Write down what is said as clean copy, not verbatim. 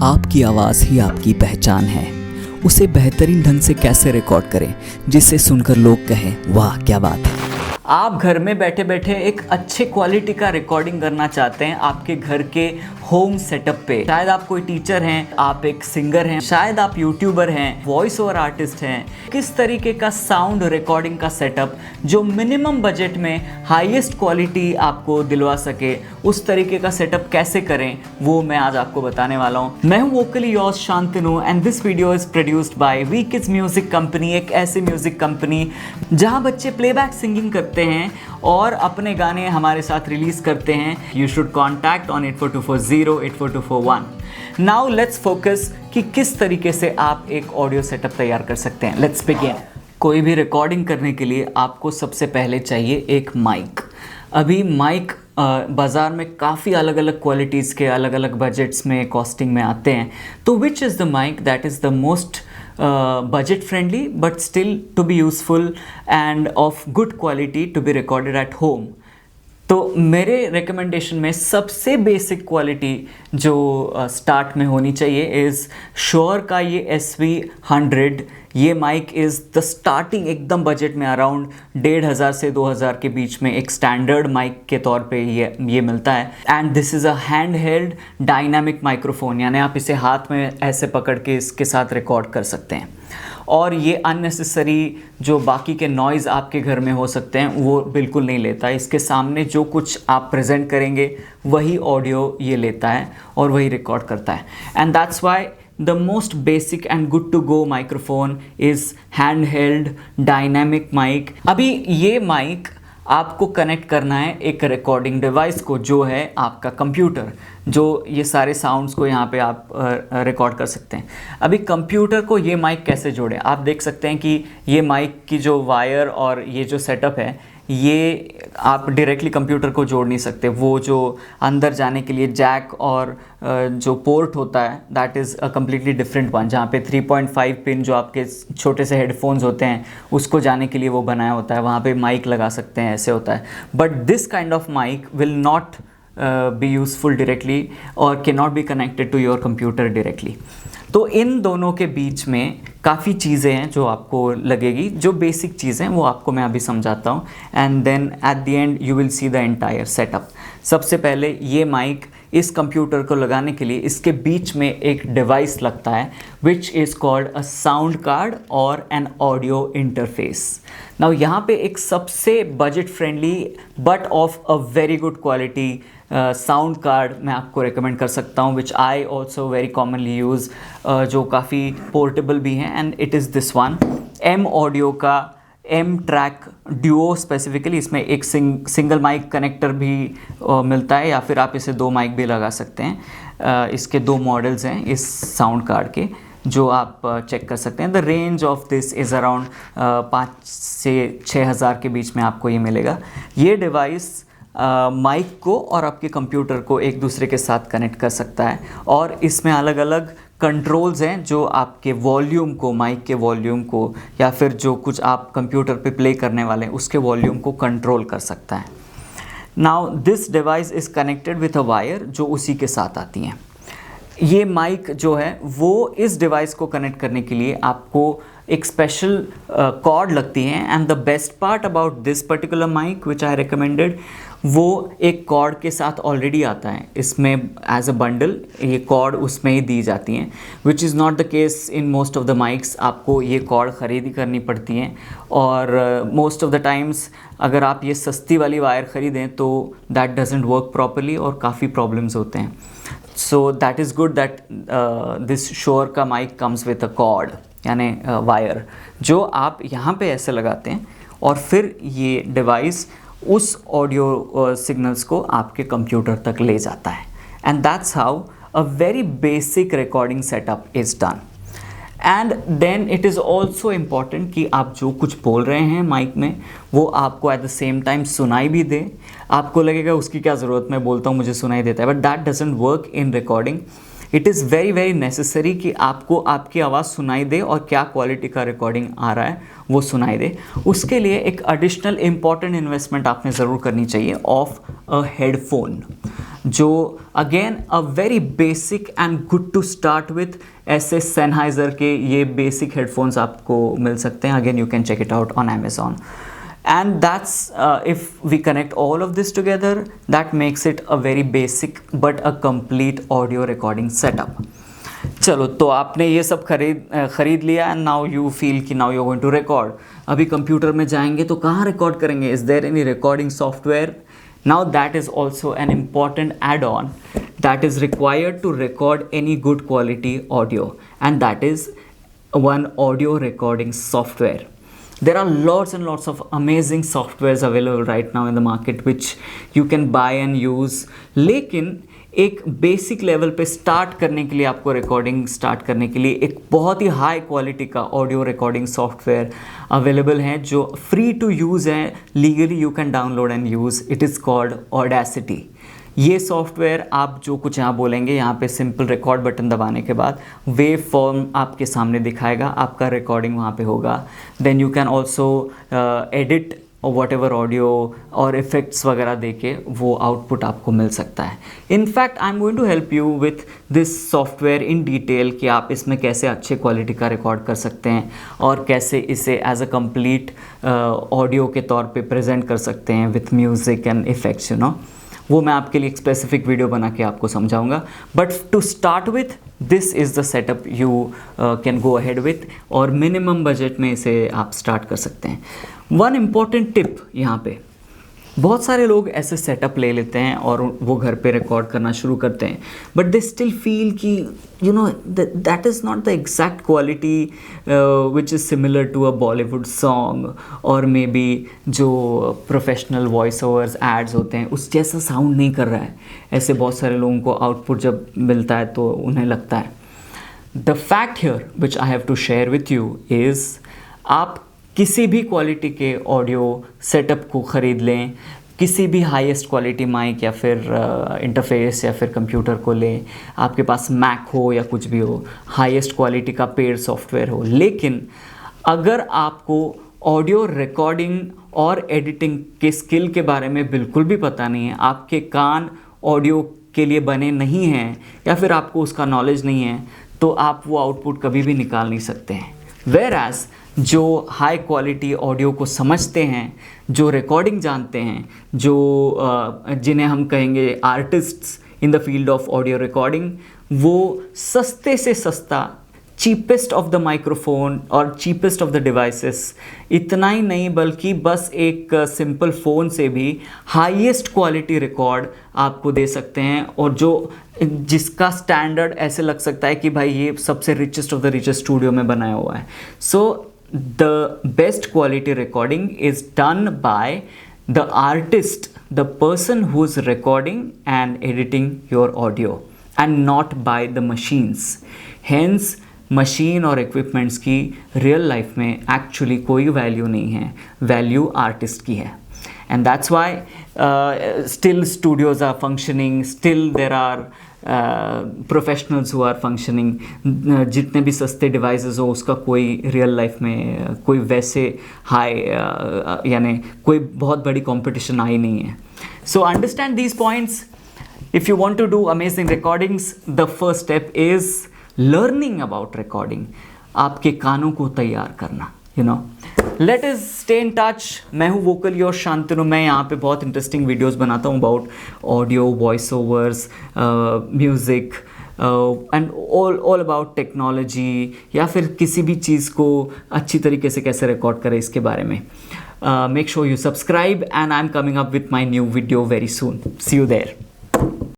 आपकी आवाज़ ही आपकी पहचान है। उसे बेहतरीन ढंग से कैसे रिकॉर्ड करें जिससे सुनकर लोग कहें वाह क्या बात है। आप घर में बैठे बैठे एक अच्छे क्वालिटी का रिकॉर्डिंग करना चाहते हैं आपके घर के होम सेटअप पे। शायद आप कोई टीचर हैं, आप एक सिंगर हैं, शायद आप यूट्यूबर हैं, वॉइस ओवर आर्टिस्ट हैं। किस तरीके का साउंड रिकॉर्डिंग का सेटअप जो मिनिमम बजट में हाईएस्ट क्वालिटी आपको दिलवा सके, उस तरीके का सेटअप कैसे करें वो मैं आज आपको बताने वाला हूँ। मैं हूँ vocally yours Shantanu and this video is produced by we kids music company, एक ऐसी म्यूजिक कंपनी जहाँ बच्चे प्लेबैक सिंगिंग करते हैं और अपने गाने हमारे साथ रिलीज करते हैं। You should contact on 8424084241। Now let's focus कि किस तरीके से आप एक ऑडियो सेटअप तैयार कर सकते हैं। Let's begin. कोई भी रिकॉर्डिंग करने के लिए आपको सबसे पहले चाहिए एक माइक। अभी माइक बाज़ार में काफ़ी अलग अलग क्वालिटीज़ के अलग अलग बजट्स में कॉस्टिंग में आते हैं। तो which is the mic that is the most budget friendly but still to be useful and of good quality to be recorded at home? तो मेरे रिकमेंडेशन में सबसे बेसिक क्वालिटी जो स्टार्ट में होनी चाहिए इज़ श्योर का ये SV100। ये माइक इज़ द स्टार्टिंग एकदम बजट में अराउंड 1500 से 2000 के बीच में एक स्टैंडर्ड माइक के तौर पे ये मिलता है। And this is a hand held dynamic microphone, यानी आप इसे हाथ में ऐसे पकड़ के इसके साथ रिकॉर्ड कर सकते हैं। और ये अननेसेसरी जो बाकी के नॉइज़ आपके घर में हो सकते हैं वो बिल्कुल नहीं लेता। इसके सामने जो कुछ आप प्रेजेंट करेंगे वही ऑडियो ये लेता है और वही रिकॉर्ड करता है। And that's why the most basic and good to go microphone is hand held dynamic mic. अभी ये माइक आपको कनेक्ट करना है एक रिकॉर्डिंग डिवाइस को जो है आपका कंप्यूटर, जो ये सारे साउंड्स को यहाँ पे आप रिकॉर्ड कर सकते हैं। अभी कंप्यूटर को ये माइक कैसे जोड़ें, आप देख सकते हैं कि ये माइक की जो वायर और ये जो सेटअप है ये आप डायरेक्टली कंप्यूटर को जोड़ नहीं सकते। वो जो अंदर जाने के लिए जैक और जो पोर्ट होता है that is a completely different one, जहाँ पे 3.5 पिन जो आपके छोटे से हेडफोन्स होते हैं उसको जाने के लिए वो बनाया होता है, वहाँ पे माइक लगा सकते हैं, ऐसे होता है। But this kind of mic will not be useful directly or cannot be connected to your computer directly। तो इन दोनों के बीच में काफ़ी चीज़ें हैं जो आपको लगेगी, जो बेसिक चीज़ें वो आपको मैं अभी समझाता हूँ and then at the end you will see the entire setup. सबसे पहले ये माइक इस कंप्यूटर को लगाने के लिए इसके बीच में एक डिवाइस लगता है which is called a sound card और एन ऑडियो इंटरफेस। नाउ यहाँ पे एक सबसे budget friendly but of a very good quality sound card मैं आपको रिकमेंड कर सकता हूँ which I also very commonly use, जो काफ़ी पोर्टेबल भी हैं। And it is this one M audio का एम ट्रैक ड्यूओ स्पेसिफिकली। इसमें एक सिंगल माइक कनेक्टर भी मिलता है या फिर आप इसे दो माइक भी लगा सकते हैं। इसके दो मॉडल्स हैं इस साउंड कार्ड के जो आप चेक कर सकते हैं। The range of this is around 5 से 6000 के बीच में आपको ये मिलेगा। ये डिवाइस माइक को और आपके कंप्यूटर को एक दूसरे के साथ कनेक्ट कर सकता है और इसमें अलग अलग कंट्रोल्स हैं जो आपके वॉल्यूम को, माइक के वॉल्यूम को या फिर जो कुछ आप कंप्यूटर पे प्ले करने वाले हैं उसके वॉल्यूम को कंट्रोल कर सकता है। Now this device is connected with a wire जो उसी के साथ आती हैं। ये माइक जो है वो इस डिवाइस को कनेक्ट करने के लिए आपको एक स्पेशल कॉर्ड लगती है। And the best part about this particular mic which I recommended, वो एक कॉर्ड के साथ ऑलरेडी आता है इसमें एज अ बंडल, ये कॉर्ड उसमें ही दी जाती हैं which is not the case in most of the mics. आपको ये कॉर्ड ख़रीदी करनी पड़ती हैं और मोस्ट ऑफ द टाइम्स अगर आप ये सस्ती वाली वायर ख़रीदें तो दैट डजेंट वर्क प्रॉपरली और काफ़ी प्रॉब्लम्स होते हैं। So that is good that this Shure का mic comes with a cord यानी वायर जो आप यहाँ पे ऐसे लगाते हैं और फिर ये डिवाइस उस ऑडियो सिग्नल्स को आपके कंप्यूटर तक ले जाता है। And that's how a very basic recording setup is done. And then it is also important कि आप जो कुछ बोल रहे हैं माइक में वो आपको एट द सेम टाइम सुनाई भी दे। आपको लगेगा उसकी क्या ज़रूरत, मैं बोलता हूँ मुझे सुनाई देता है, but that doesn't work in recording. It is very very necessary कि आपको आपकी आवाज़ सुनाई दे और क्या क्वालिटी का रिकॉर्डिंग आ रहा है वो सुनाई दे। उसके लिए एक एडिशनल इम्पॉर्टेंट इन्वेस्टमेंट आपने ज़रूर करनी चाहिए ऑफ अ हेडफोन, जो again a very basic and good to start with. ऐसे सेनहाइजर के ये बेसिक हेडफोन्स आपको मिल सकते हैं। Again you can check it out on Amazon. And that's if we connect all of this together, that makes it a very basic but a complete audio recording setup. चलो, तो आपने ये सब खरीद लिया एंड नाउ यू फील कि now you are going to record. अभी computer में जाएंगे तो कहाँ रिकॉर्ड करेंगे? Is there any recording software? Now that is also an important add on that is required to record any good quality audio, and that is one audio recording software. There are lots and lots of amazing softwares available right now in the market which you can buy and use. लेकिन एक basic level पे start करने के लिए, आपको recording start करने के लिए एक बहुत ही हाई क्वालिटी का ऑडियो रिकॉर्डिंग सॉफ्टवेयर अवेलेबल है जो फ्री टू यूज़ है, legally you can download and use. It is called audacity. ये सॉफ्टवेयर आप जो कुछ यहाँ बोलेंगे, यहाँ पे सिंपल रिकॉर्ड बटन दबाने के बाद वेव फॉर्म आपके सामने दिखाएगा, आपका रिकॉर्डिंग वहाँ पे होगा। Then you can also edit whatever audio और इफ़ेक्ट्स वगैरह देके वो आउटपुट आपको मिल सकता है। In fact I am going to help you with this software in detail कि आप इसमें कैसे अच्छे क्वालिटी का रिकॉर्ड कर सकते हैं और कैसे इसे एज अ कंप्लीट ऑडियो के तौर पे प्रेजेंट कर सकते हैं with music and effects, you know. वो मैं आपके लिए एक स्पेसिफिक वीडियो बना के आपको समझाऊंगा। But to start with this is the setup you can go ahead with, और मिनिमम बजट में इसे आप स्टार्ट कर सकते हैं। वन इम्पॉर्टेंट टिप यहाँ पे, बहुत सारे लोग ऐसे सेटअप ले लेते हैं और वो घर पे रिकॉर्ड करना शुरू करते हैं, बट दे स्टिल फील कि you know that is not the exact quality which is similar to a Bollywood song, और मे बी जो प्रोफेशनल वॉइस ओवर्स एड्स होते हैं उस जैसा साउंड नहीं कर रहा है। ऐसे बहुत सारे लोगों को आउटपुट जब मिलता है तो उन्हें लगता है। The fact here which I have to share with you is, आप किसी भी क्वालिटी के ऑडियो सेटअप को ख़रीद लें, किसी भी हाईएस्ट क्वालिटी माइक या फिर इंटरफेस या फिर कंप्यूटर को लें, आपके पास मैक हो या कुछ भी हो, हाईएस्ट क्वालिटी का पेड सॉफ्टवेयर हो। लेकिन अगर आपको ऑडियो रिकॉर्डिंग और एडिटिंग के स्किल के बारे में बिल्कुल भी पता नहीं है, आपके कान ऑडियो के लिए बने नहीं हैं या फिर आपको उसका नॉलेज नहीं है, तो आप वो आउटपुट कभी भी निकाल नहीं सकते हैं। वेयरएज़ जो हाई क्वालिटी ऑडियो को समझते हैं, जो रिकॉर्डिंग जानते हैं, जो जिन्हें हम कहेंगे artists in the field of audio recording, वो सस्ते से सस्ता, चीपेस्ट ऑफ द माइक्रोफोन और चीपेस्ट ऑफ द डिवाइसेस, इतना ही नहीं बल्कि बस एक सिंपल फ़ोन से भी हाईएस्ट क्वालिटी रिकॉर्ड आपको दे सकते हैं, और जो जिसका स्टैंडर्ड ऐसे लग सकता है कि भाई ये सबसे richest of the richest studio में बनाया हुआ है। सो the best quality recording is done by the artist, the person who's recording and editing your audio, and not by the machines. Hence machine और इक्विपमेंट्स की रियल लाइफ में actually कोई value नहीं है, वैल्यू आर्टिस्ट की है। And that's why still studios are functioning, still there are professionals who are functioning. जितने भी सस्ते डिवाइसेस हो उसका कोई रियल लाइफ में कोई वैसे हाई यानी कोई बहुत बड़ी कंपटीशन आई नहीं है। So understand these points. If you want to do amazing recordings, the first step is learning about recording, आपके कानों को तैयार करना, you know. Let us stay in touch. मैं हूँ वोकल योर शांतनु। मैं यहाँ पे बहुत इंटरेस्टिंग वीडियोस बनाता हूँ about audio, voice overs, music and all about technology, या फिर किसी भी चीज़ को अच्छी तरीके से कैसे रिकॉर्ड करें इसके बारे में। Make sure you subscribe, and I am coming up with my new video very soon. See you there.